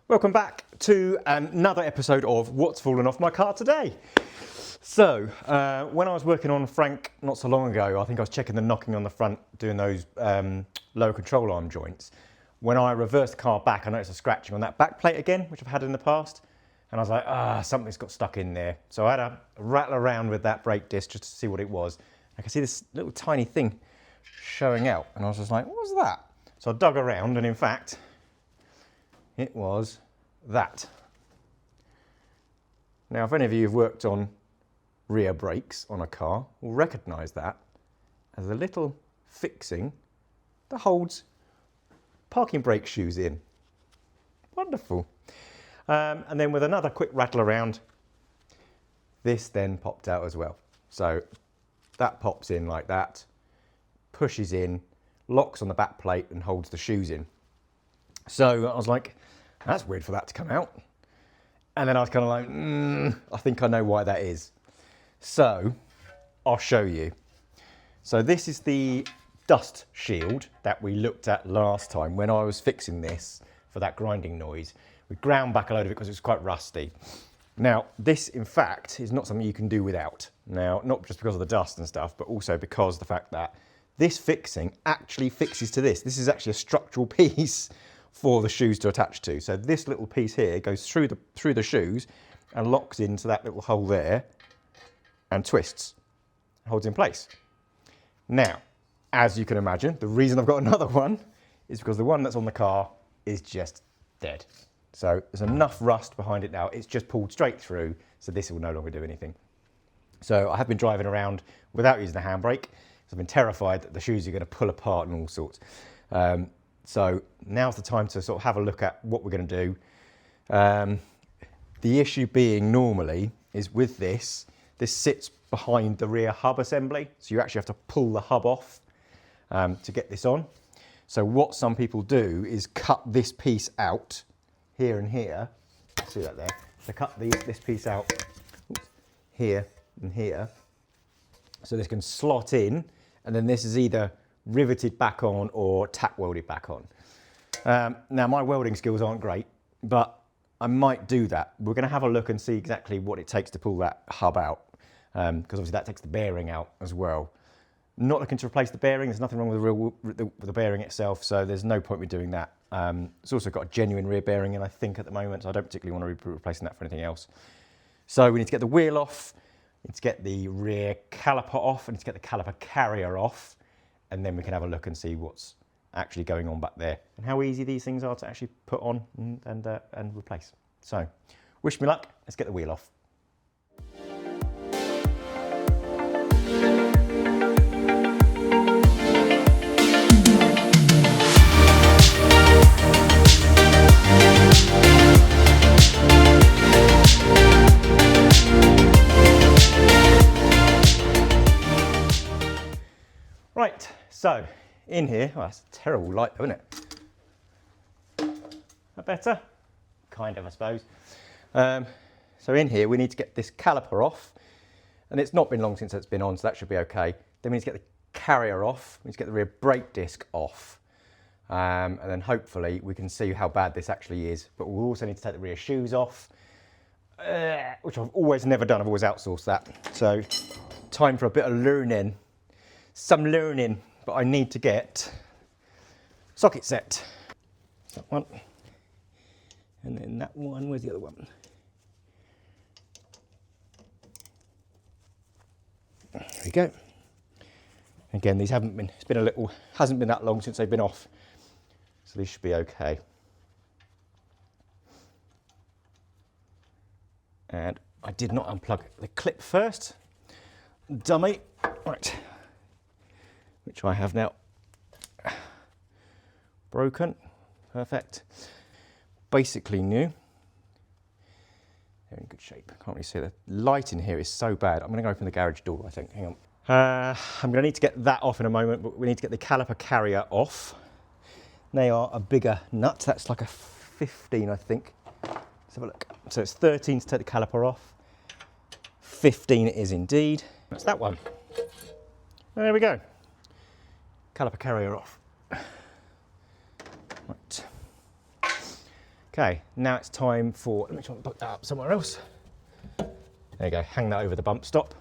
Welcome back to another episode of What's Fallen Off My Car Today. So, when I was working on Frank not so long ago, I think I was checking the knocking on the front, doing those lower control arm joints. When I reversed the car back, I noticed a scratching on that back plate again, which I've had in the past. And I was like, something's got stuck in there. So I had to rattle around with that brake disc just to see what it was. I could see this little tiny thing showing out. And I was just like, what was that? So I dug around, and in fact, it was that. Now, if any of you have worked on rear brakes on a car, will recognise that as a little fixing that holds parking brake shoes in. Wonderful. And then with another quick rattle around, this then popped out as well. So that pops in like that, pushes in, locks on the back plate and holds the shoes in. So I was like, that's weird for that to come out. And then I was kind of like, I think I know why that is. So I'll show you. So this is the dust shield that we looked at last time when I was fixing this for that grinding noise. We ground back a load of it because it was quite rusty. Now, this in fact is not something you can do without. Now, not just because of the dust and stuff, but also because of the fact that this fixing actually fixes to this. This is actually a structural piece for the shoes to attach to. So this little piece here goes through the shoes and locks into that little hole there and twists, holds in place. Now, as you can imagine, the reason I've got another one is because the one that's on the car is just dead. So there's enough rust behind it now, it's just pulled straight through, so this will no longer do anything. So I have been driving around without using the handbrake, because I've been terrified that the shoes are going to pull apart and all sorts. So now's the time to sort of have a look at what we're going to do. The issue being normally is with this sits behind the rear hub assembly. So you actually have to pull the hub off to get this on. So what some people do is cut this piece out here and here. See that there? So cut this piece out here and here. So this can slot in, and then this is either riveted back on or tack welded back on. Now my welding skills aren't great, but I might do that. We're going to have a look and see exactly what it takes to pull that hub out, because obviously that takes the bearing out as well. Not looking to replace the bearing. There's nothing wrong with the bearing itself, so there's no point with doing that. It's also got a genuine rear bearing in, I think, at the moment, so I don't particularly want to be replacing that for anything else. So we need to get the wheel off, we need to get the rear caliper off, we need to get the caliper carrier off, and then we can have a look and see what's actually going on back there and how easy these things are to actually put on and replace. So wish me luck, let's get the wheel off. Right, so in here, that's a terrible light, isn't it? That better? Kind of, I suppose. So in here, we need to get this caliper off, and it's not been long since it's been on, so that should be okay. Then we need to get the carrier off, we need to get the rear brake disc off, and then hopefully we can see how bad this actually is. But we'll also need to take the rear shoes off, which I've always never done, I've always outsourced that. So time for a bit of learning. Some learning, but I need to get socket set. That one, and then that one. Where's the other one? There we go. Again, these haven't been. It's been a little. Hasn't been that long since they've been off, so these should be okay. And I did not unplug the clip first. Dummy. Right. Which I have now broken. Perfect. Basically new. They're in good shape. Can't really see the light in here is so bad. I'm going to open the garage door, I think. Hang on. I'm going to need to get that off in a moment, but we need to get the caliper carrier off. They are a bigger nut. That's like a 15, I think. Let's have a look. So it's 13 to take the caliper off. 15 it is indeed. That's that one. There we go. Caliper carrier off. Right. Okay, now it's time for, let me try and put that up somewhere else. There you go, hang that over the bump stop.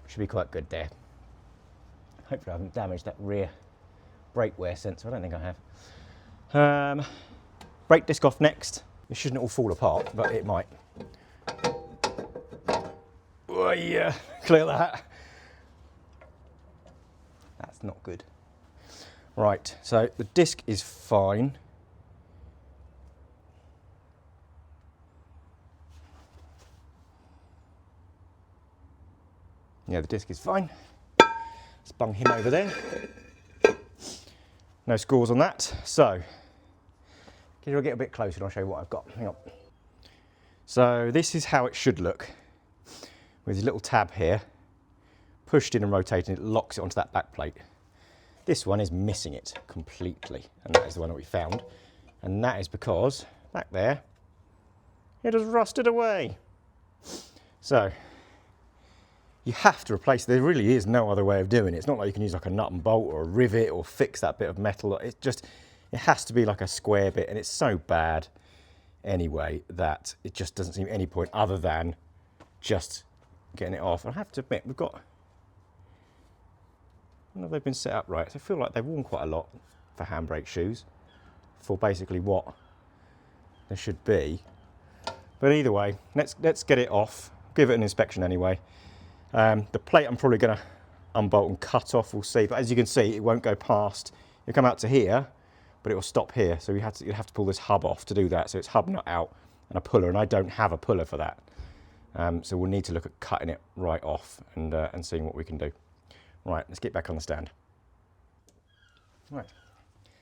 Should be quite good there. Hopefully I haven't damaged that rear brake wear sensor. I don't think I have. Brake disc off next. It shouldn't all fall apart, but it might. Oh yeah, clear that. That's not good. Right, so the disc is fine. Yeah, the disc is fine. Let's bung him over there. No scores on that. So, can you get a bit closer and I'll show you what I've got. Hang on. So this is how it should look. With this little tab here, pushed in and rotating, it locks it onto that back plate. This one is missing it completely, and that is the one that we found. And that is because, back there, it has rusted away. So, you have to replace it. There really is no other way of doing it. It's not like you can use like a nut and bolt or a rivet or fix that bit of metal. It has to be like a square bit, and it's so bad anyway that it just doesn't seem any point other than just getting it off. I have to admit, we've got, I don't know if they've been set up right. So I feel like they've worn quite a lot for handbrake shoes for basically what they should be. But either way, let's get it off, give it an inspection anyway. The plate I'm probably going to unbolt and cut off, we'll see. But as you can see, it won't go past. It'll come out to here, but it will stop here. So you'd have to pull this hub off to do that. So it's hub nut out and a puller, and I don't have a puller for that. So we'll need to look at cutting it right off and seeing what we can do. Right, let's get back on the stand. Right,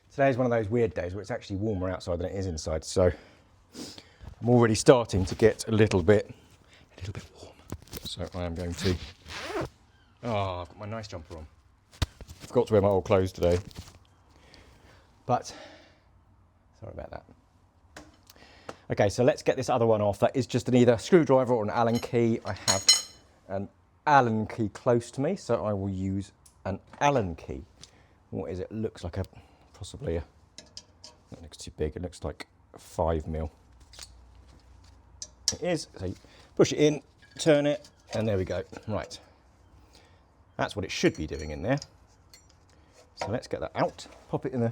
today is one of those weird days where it's actually warmer outside than it is inside. So I'm already starting to get a little bit warm. So I am going to, oh, I've got my nice jumper on. I forgot to wear my old clothes today. But, sorry about that. Okay, so let's get this other one off. That is just an either screwdriver or an Allen key. I have an Allen key close to me, so I will use an Allen key. What is it? Looks like possibly that looks too big. It looks like 5mm. It is, so you push it in, turn it, and there we go. Right, that's what it should be doing in there. So let's get that out, pop it in the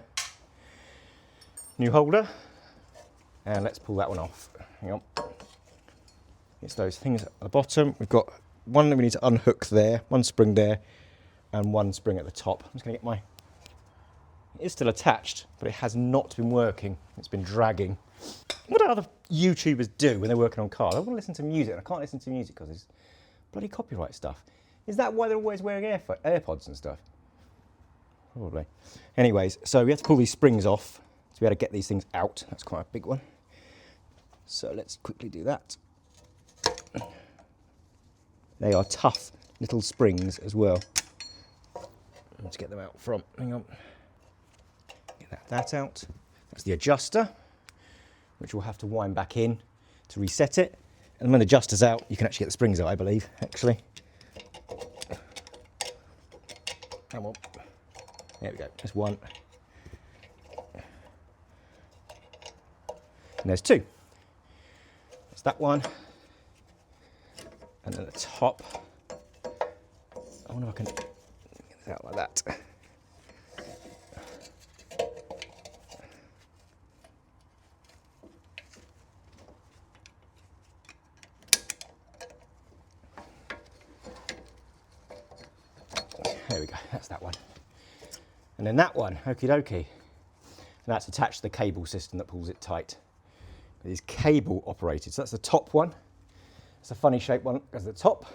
new holder, and let's pull that one off. Hang on. It's those things at the bottom. We've got one that we need to unhook there, one spring there, and one spring at the top. I'm just going to get it is still attached, but it has not been working. It's been dragging. What do other YouTubers do when they're working on cars? I want to listen to music, and I can't listen to music because there's bloody copyright stuff. Is that why they're always wearing AirPods and stuff? Probably. Anyways, so we have to pull these springs off to be able to get these things out. That's quite a big one. So let's quickly do that. They are tough little springs as well. Let's get them out from, hang on. Get that out. That's the adjuster, which we'll have to wind back in to reset it. And when the adjuster's out, you can actually get the springs out, I believe, actually. Come on. There we go, there's one. And there's two. There's that one. And then the top. I wonder if I can get it out like that. There we go, that's that one. And then that one, okie dokie. And that's attached to the cable system that pulls it tight. It is cable operated, so that's the top one. It's a funny shaped one, goes at the top.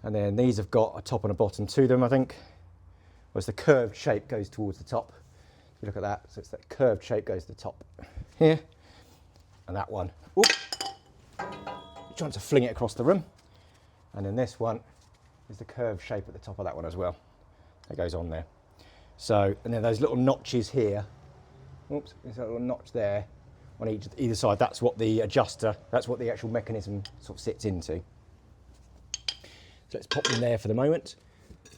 And then these have got a top and a bottom to them, I think. Whereas the curved shape goes towards the top. If you look at that, so it's that curved shape goes to the top here. And that one, whoop, you're trying to fling it across the room. And then this one is the curved shape at the top of that one as well. That goes on there. So, and then those little notches here, oops, there's a little notch there on either side. That's what the adjuster, that's what the actual mechanism sort of sits into. So let's pop them there for the moment.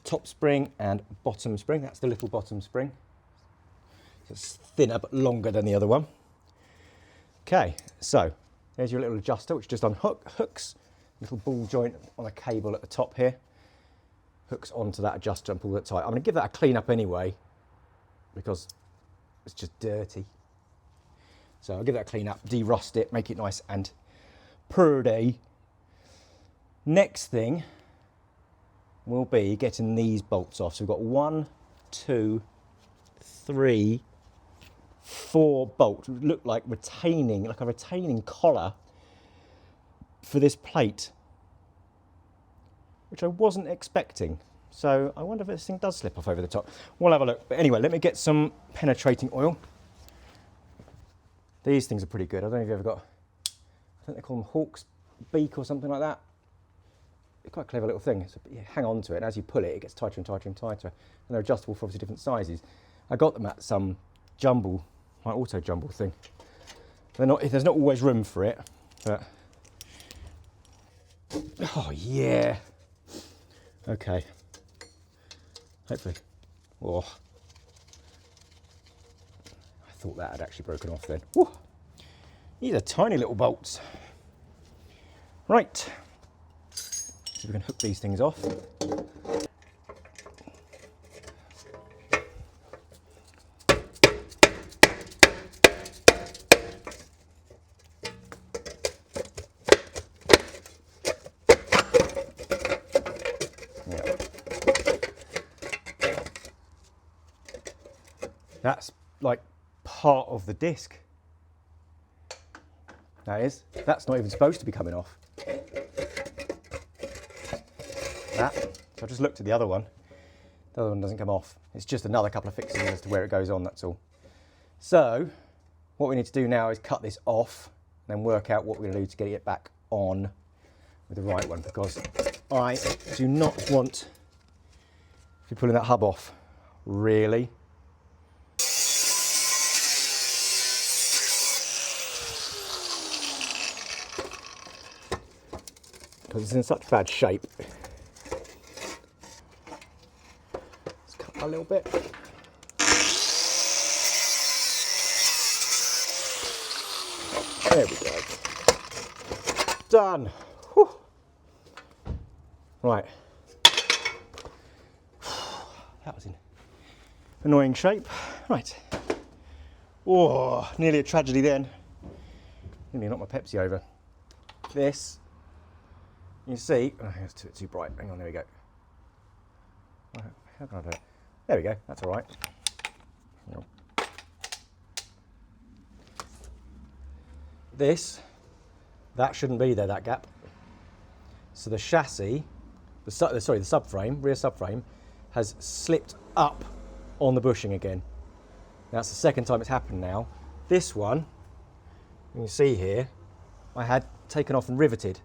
Top spring and bottom spring. That's the little bottom spring. So it's thinner but longer than the other one. Okay, so there's your little adjuster, which just hooks, little ball joint on a cable at the top here, hooks onto that adjuster and pulls it tight. I'm going to give that a clean up anyway, because it's just dirty. So I'll give that a clean up, de-rust it, make it nice and pretty. Next thing will be getting these bolts off. So we've got 1, 2, 3, 4 bolts, which look like retaining, like a retaining collar for this plate, which I wasn't expecting. So I wonder if this thing does slip off over the top. We'll have a look. But anyway, let me get some penetrating oil. These things are pretty good. I don't know if you've ever got, I think they call them hawk's beak or something like that. It's quite a clever little thing. So you hang on to it, and as you pull it, it gets tighter and tighter and tighter. And they're adjustable for obviously different sizes. I got them at some jumble, like auto jumble thing. They're not, there's not always room for it, but oh yeah. Okay. Hopefully. Oh. I thought that had actually broken off then. Woo. These are tiny little bolts. Right. So we can hook these things off. That's like part of the disc. That is. That's not even supposed to be coming off. That. So I just looked at the other one. The other one doesn't come off. It's just another couple of fixings as to where it goes on, that's all. So what we need to do now is cut this off and then work out what we're going to do to get it back on with the right one, because I do not want to be pulling that hub off. Really? Because it's in such bad shape. Let's cut a little bit. There we go. Done. Whew. Right. That was in annoying shape. Right. Oh, nearly a tragedy then. Nearly knocked my Pepsi over. This. You see, oh, it's too bright. Hang on, there we go. How can I do it? There we go, that's all right. That shouldn't be there, that gap. So the chassis, the subframe, rear subframe, has slipped up on the bushing again. That's the second time it's happened now. This one, you can see here, I had taken off and riveted.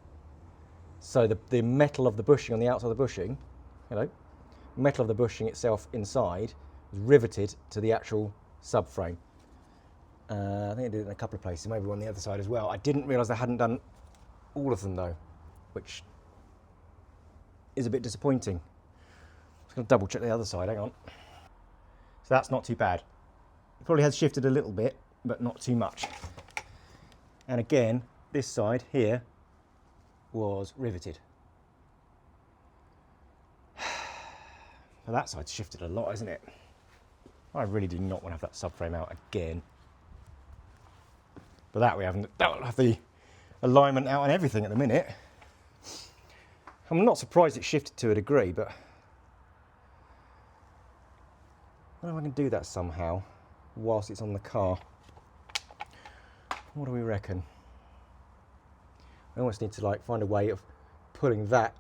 So the metal of the bushing on the outside of the bushing, metal of the bushing itself inside was riveted to the actual subframe. I think I did it in a couple of places, maybe one on the other side as well. I didn't realise I hadn't done all of them though, which is a bit disappointing. I'm just going to double check the other side, hang on. So that's not too bad. It probably has shifted a little bit, but not too much. And again, this side here was riveted. Well, that side's shifted a lot, isn't it? I really do not want to have that subframe out again. But that will have the alignment out and everything at the minute. I'm not surprised it shifted to a degree, but I don't know if I can do that somehow whilst it's on the car. What do we reckon? I almost need to find a way of pulling that,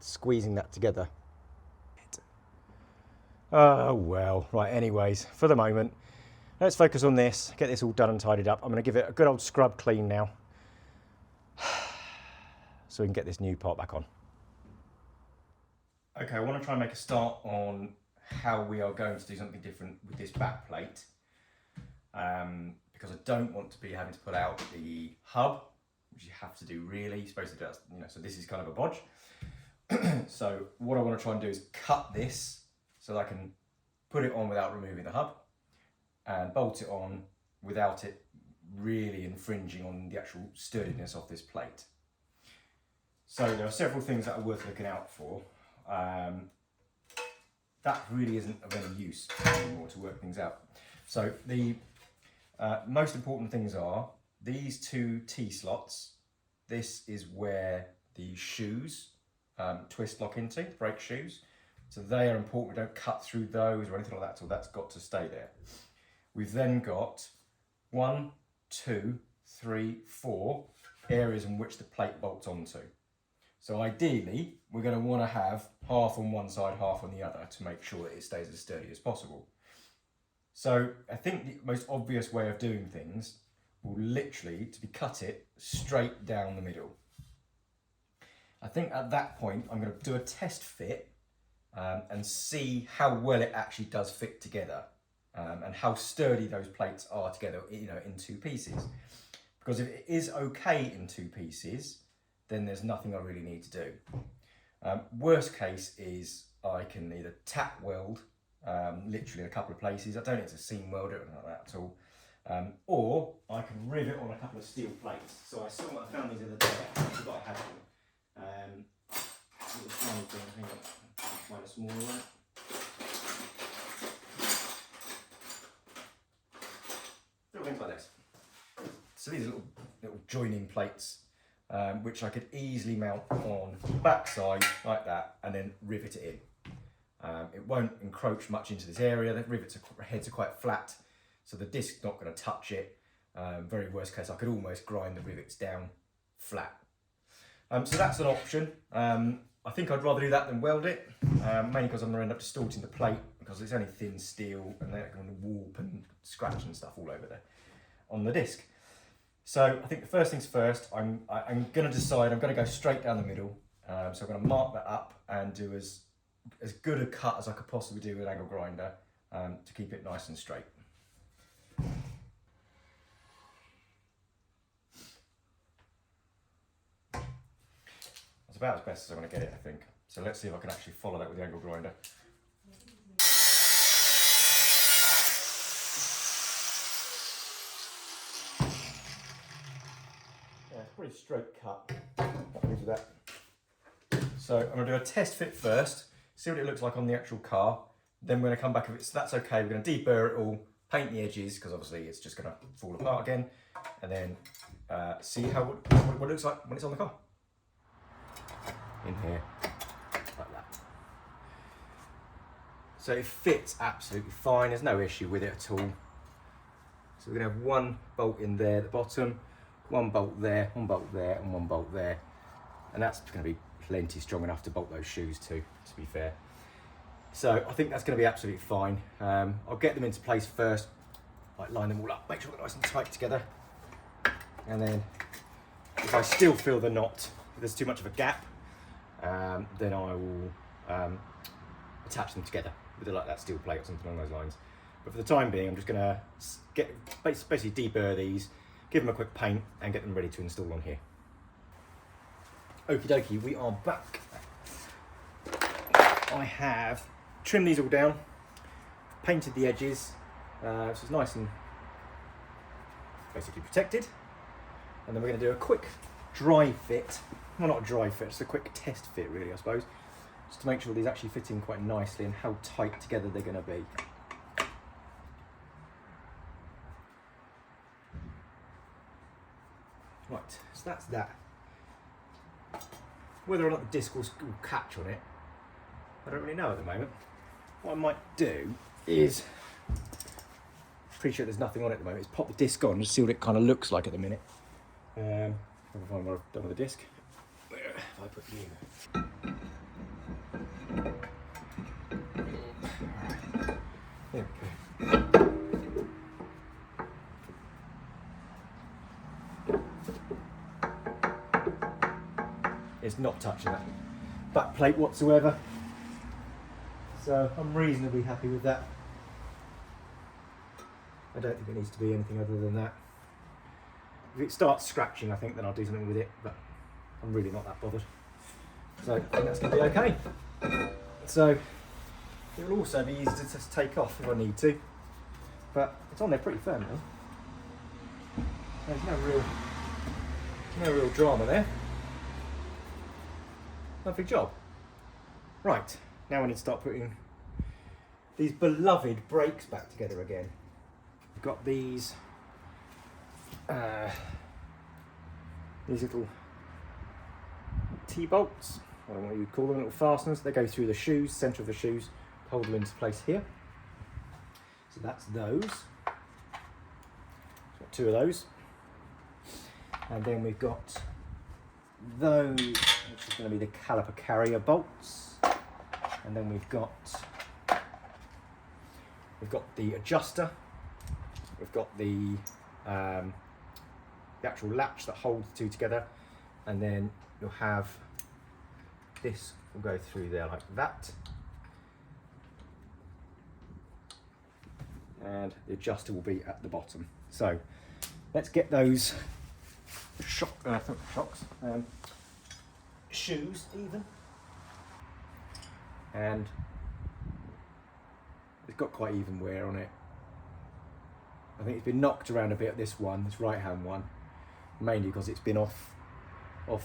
squeezing that together. Oh well, right, anyways, for the moment, let's focus on this, get this all done and tidied up. I'm going to give it a good old scrub clean now, so we can get this new part back on. Okay, I want to try and make a start on how we are going to do something different with this back plate. Because I don't want to be having to pull out the hub, which you have to do really. You're supposed to do that, so this is kind of a bodge. So what I want to try and do is cut this so that I can put it on without removing the hub and bolt it on without it really infringing on the actual sturdiness of this plate. So there are several things that are worth looking out for. That really isn't of any use anymore to work things out. So the most important things are these two T-slots. This is where the shoes twist lock into, brake shoes. So they are important. We don't cut through those or anything like that, so that's got to stay there. We've then got 1, 2, 3, 4 areas in which the plate bolts onto. So ideally, we're going to want to have half on one side, half on the other to make sure that it stays as sturdy as possible. So I think the most obvious way of doing things will literally to be cut it straight down the middle. I think at that point, I'm going to do a test fit and see how well it actually does fit together and how sturdy those plates are together, you know, in two pieces. Because if it is okay in two pieces, then there's nothing I really need to do. Worst case is I can either tack weld, literally in a couple of places. I don't need to seam weld it or anything like that at all. Or I can rivet on a couple of steel plates. So I found these the other day. I forgot I had them. Little tiny thing. Hang on, I'll find a smaller one. Little things like this. So these are little joining plates, which I could easily mount on the back side like that, and then rivet it in. It won't encroach much into this area. The heads are quite flat, so the disc's not going to touch it. Very worst case, I could almost grind the rivets down flat. So that's an option. I think I'd rather do that than weld it, mainly because I'm going to end up distorting the plate because it's only thin steel and they're going to warp and scratch and stuff all over there on the disc. So I think the first things first, I'm going to decide, I'm going to go straight down the middle. So I'm going to mark that up and do as good a cut as I could possibly do with an angle grinder to keep it nice and straight. That's about as best as I'm going to get it, I think. So let's see if I can actually follow that with the angle grinder. Yeah, it's pretty straight cut. Happy with that. So I'm going to do a test fit first, see what it looks like on the actual car. Then we're going to come back, if that's okay, we're going to deburr it all, paint the edges, because obviously it's just going to fall apart again, and then see what it looks like when it's on the car. In here, like that. So it fits absolutely fine, there's no issue with it at all. So we're going to have one bolt in there at the bottom, one bolt there, one bolt there, and one bolt there. And that's going to be plenty strong enough to bolt those shoes to be fair. So I think that's going to be absolutely fine. I'll get them into place first, like line them all up, make sure they're nice and tight together. And then if I still feel the knot, if there's too much of a gap, then I will attach them together with like that steel plate or something along those lines. But for the time being, I'm just going to basically deburr these, give them a quick paint and get them ready to install on here. Okie dokie, we are back. I have trimmed these all down, painted the edges, so it's nice and basically protected. And then we're going to do a quick dry fit. Well, not a dry fit, just a quick test fit really, I suppose. Just to make sure these actually fit in quite nicely and how tight together they're going to be. Right, so that's that. Whether or not the disc will catch on it, I don't really know at the moment. What I might do is, appreciate there's nothing on it at the moment, is pop the disc on and see what it kind of looks like at the minute. If I can find what I've done with the disc. Where have I put you? There we go. It's not touching that back plate whatsoever, so I'm reasonably happy with that. I don't think it needs to be anything other than that. If it starts scratching, I think then I'll do something with it, but I'm really not that bothered. So I think that's going to be okay. So it will also be easy to just take off if I need to, but it's on there pretty firm now. There's no real drama there. Lovely job. Right, now we need to start putting these beloved brakes back together again. We've got these little T-bolts, I don't know what you'd call them, little fasteners. They go through the shoes, centre of the shoes, hold them into place here. So that's those. Got two of those. And then we've got those, which is going to be the caliper carrier bolts. And then we've got the adjuster. We've got the actual latch that holds the two together. And then you'll have this will go through there like that. And the adjuster will be at the bottom. So let's get those shoes even. And it's got quite even wear on it. I think it's been knocked around a bit, this right hand one, mainly because it's been off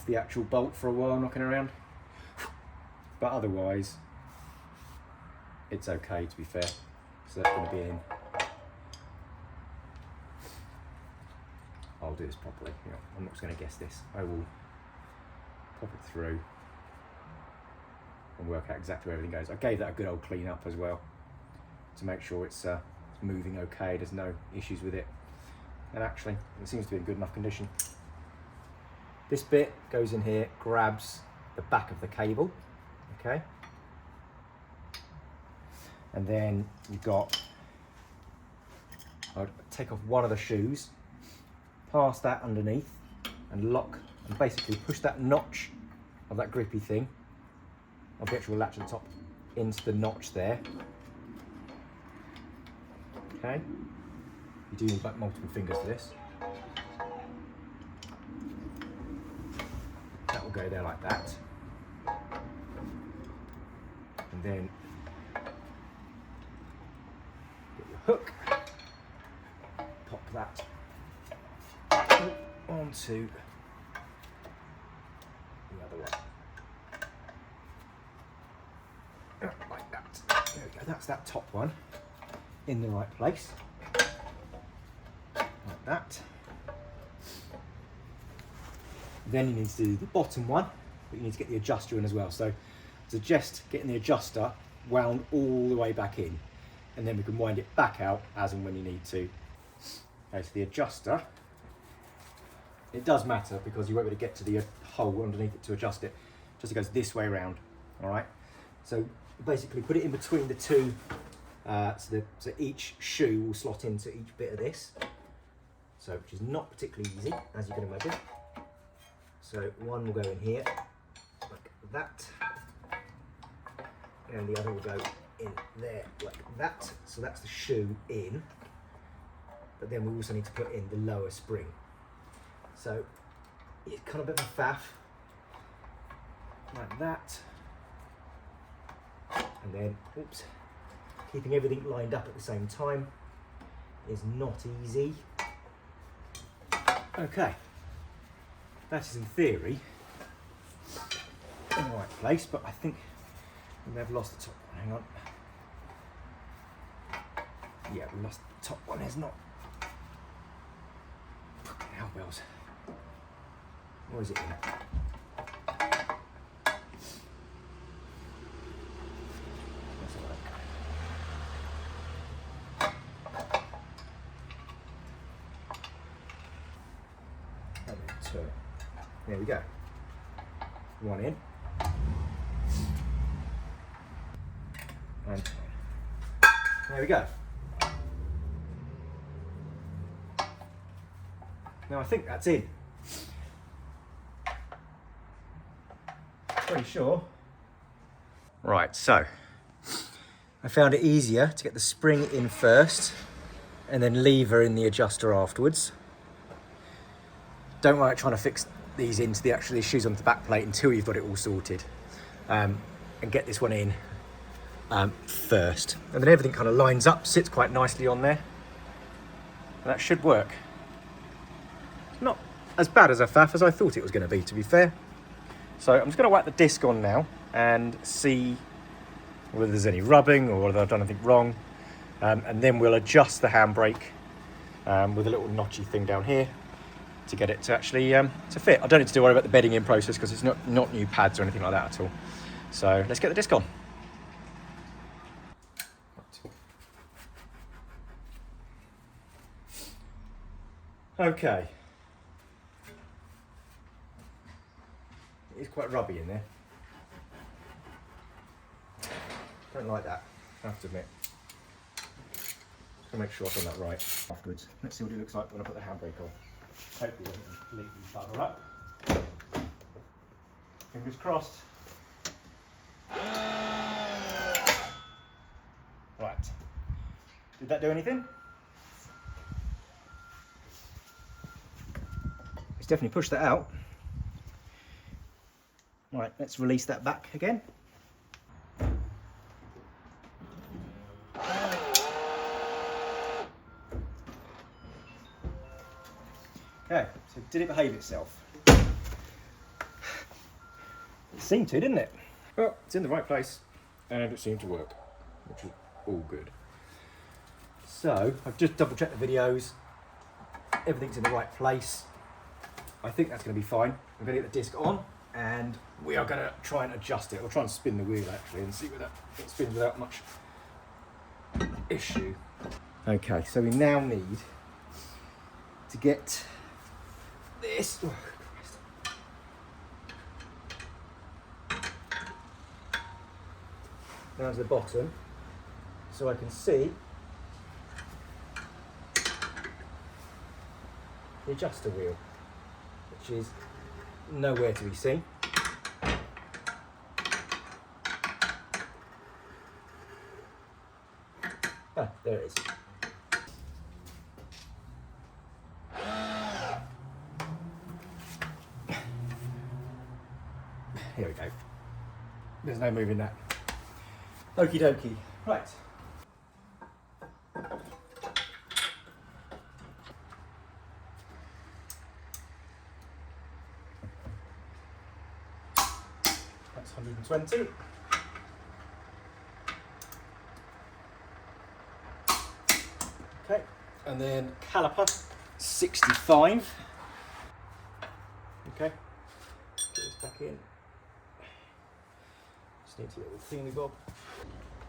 the actual bolt for a while, knocking around. But otherwise, it's okay, to be fair. So that's going to be in. I'll do this properly. You know, I'm not just going to guess this. I will pop it through and work out exactly where everything goes. I gave that a good old clean up as well to make sure it's moving okay. There's no issues with it. And actually, it seems to be in good enough condition. This bit goes in here, grabs the back of the cable. Okay. And then you've got, I'll take off one of the shoes, pass that underneath and lock and basically push that notch of that grippy thing of the actual latch at the top into the notch there. Okay. You do need like multiple fingers for this. That will go there like that. And then get your hook, pop that onto the other one. Like that. There we go, that's that top one in the right place. Like that. Then you need to do the bottom one, but you need to get the adjuster in as well. So suggest getting the adjuster wound all the way back in, and then we can wind it back out as and when you need to. Okay, so the adjuster, it does matter because you won't be able to get to the hole underneath it to adjust it. Just it goes this way around. All right. So basically, put it in between the two, so each shoe will slot into each bit of this. So which is not particularly easy, as you can imagine. So one will go in here, like that, and the other will go in there, like that. So that's the shoe in, but then we also need to put in the lower spring. So it's kind of a bit of a faff, like that, and then, oops, keeping everything lined up at the same time is not easy. Okay. That is in theory in the right place, but I think we may have lost the top one. Hang on. Yeah, we lost the top one. It's not. Fucking hell bells. Where is it in? Let's have a look. There we go. One in. And there we go. Now I think that's in. Pretty sure. Right, so I found it easier to get the spring in first and then lever in the adjuster afterwards. Don't like trying to fix these into these shoes onto the back plate until you've got it all sorted, and get this one in first, and then everything kind of lines up, sits quite nicely on there, and that should work. as bad as a faff as I thought it was going to be fair. So I'm just going to whack the disc on now and see whether there's any rubbing or whether I've done anything wrong. And then we'll adjust the handbrake with a little notchy thing down here to get it to actually to fit. I don't need to worry about the bedding in process because it's not new pads or anything like that at all. So let's get the disc on. Okay. It's quite rubby in there. Don't like that, I have to admit. Just gonna make sure I've done that right afterwards. Let's see what it looks like when I put the handbrake on. Hopefully it doesn't completely bugger up. Fingers crossed. Right. Did that do anything? It's definitely pushed that out. Right, let's release that back again. Okay, so did it behave itself? It seemed to, didn't it? Well, it's in the right place and it seemed to work, which is all good. So, I've just double checked the videos. Everything's in the right place. I think that's going to be fine. I'm going to get the disc on and we are going to try and adjust it. We'll try and spin the wheel actually and see whether it spins without much issue. Okay, so we now need to get this down to the bottom so I can see the adjuster wheel, which is nowhere to be seen. Ah, there it is. Here we go. There's no moving that. Okie dokie. Right. That's 120. Okay. And then caliper 65. Okay. Get this back in. Just needs a little thingy bob.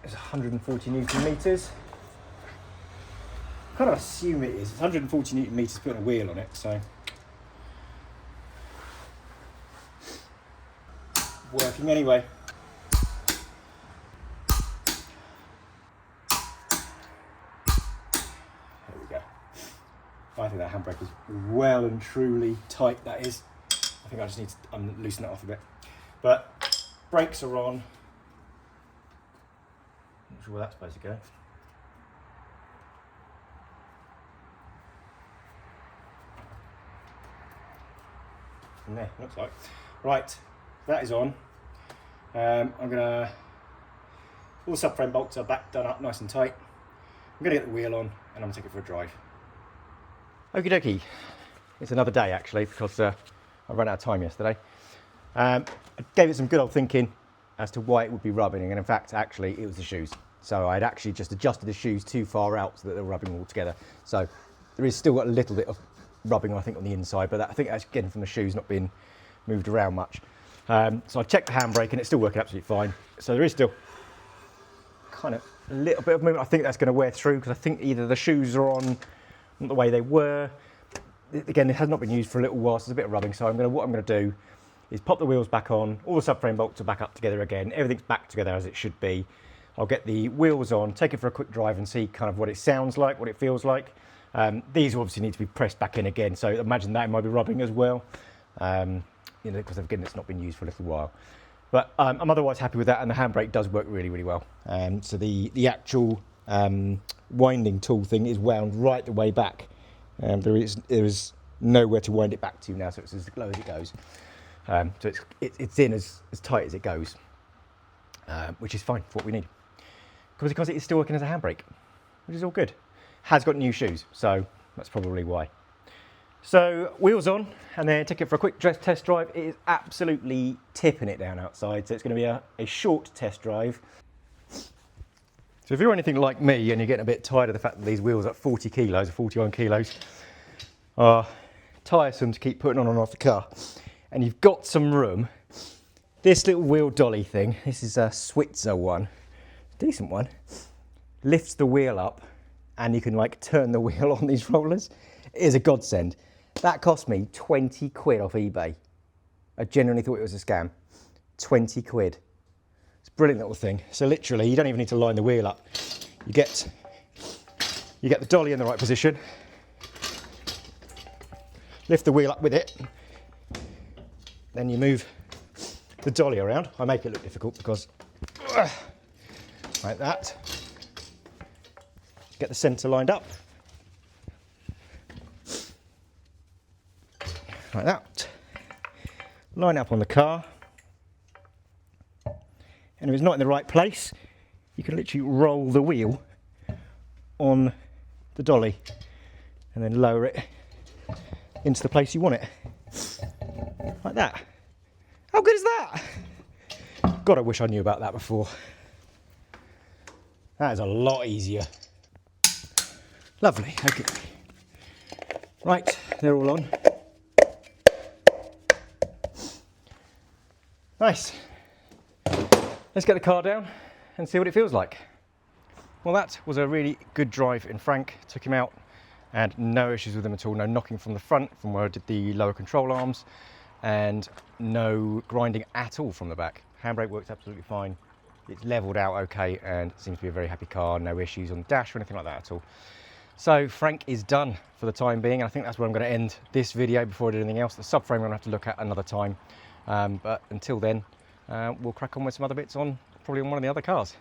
It's 140 Newton meters. I kind of assume it is. It's 140 Newton meters putting a wheel on it, so working anyway. There we go. I think that handbrake is well and truly tight. That is. I think I just need to loosen that off a bit. But brakes are on. Not sure where that's supposed to go. From there, looks like. Right, that is on. I'm gonna. All the subframe bolts are back, done up nice and tight. I'm gonna get the wheel on and I'm gonna take it for a drive. Okie dokie. It's another day actually because I ran out of time yesterday. I gave it some good old thinking as to why it would be rubbing, and in fact actually it was the shoes. So I'd actually just adjusted the shoes too far out so that they're rubbing all together. So there is still a little bit of rubbing I think on the inside, but I think that's getting from the shoes not being moved around much. So I checked the handbrake and it's still working absolutely fine. So there is still kind of a little bit of movement. I think that's going to wear through because I think either the shoes are on not the way they were. Again, it has not been used for a little while, so there's a bit of rubbing. So what I'm going to do is pop the wheels back on, all the subframe bolts are back up together again, everything's back together as it should be. I'll get the wheels on, take it for a quick drive and see kind of what it sounds like, what it feels like. These obviously need to be pressed back in again, so imagine that might be rubbing as well, you know, because again it's not been used for a little while. But I'm otherwise happy with that, and the handbrake does work really, really well. So the actual winding tool thing is wound right the way back. There is nowhere to wind it back to now, so it's as low as it goes. So it's in as tight as it goes, which is fine for what we need. Because it is still working as a handbrake, which is all good. Has got new shoes, so that's probably why. So wheels on, and then take it for a quick test drive. It is absolutely tipping it down outside, so it's going to be a short test drive. So if you're anything like me and you're getting a bit tired of the fact that these wheels at 40 kilos or 41 kilos are tiresome to keep putting on and off the car, and you've got some room, this little wheel dolly thing, this is a Switzer one, decent one, lifts the wheel up and you can like turn the wheel on these rollers. It is a godsend. That cost me 20 quid off eBay. I genuinely thought it was a scam. 20 quid. It's a brilliant little thing. So literally, you don't even need to line the wheel up. You get the dolly in the right position, lift the wheel up with it, then you move the dolly around. I make it look difficult because like that. Get the centre lined up. Like that. Line up on the car. And if it's not in the right place, you can literally roll the wheel on the dolly and then lower it into the place you want it. Like that. How good is that? God, I wish I knew about that before. That is a lot easier. Lovely, okay. Right, they're all on. Nice. Let's get the car down and see what it feels like. Well, that was a really good drive in Frank. Took him out and no issues with him at all. No knocking from the front from where I did the lower control arms, and no grinding at all from the back. Handbrake works absolutely fine. It's leveled out okay and seems to be a very happy car. No issues on the dash or anything like that at all. So Frank is done for the time being, and I think that's where I'm going to end this video before I do anything else. The subframe I'm going to have to look at another time, but until then we'll crack on with some other bits on probably on one of the other cars.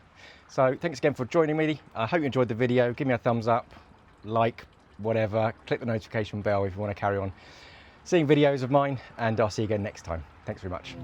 So thanks again for joining me. I hope you enjoyed the video. Give me a thumbs up, like, whatever, click the notification bell if you want to carry on seeing videos of mine, and I'll see you again next time. Thanks very much.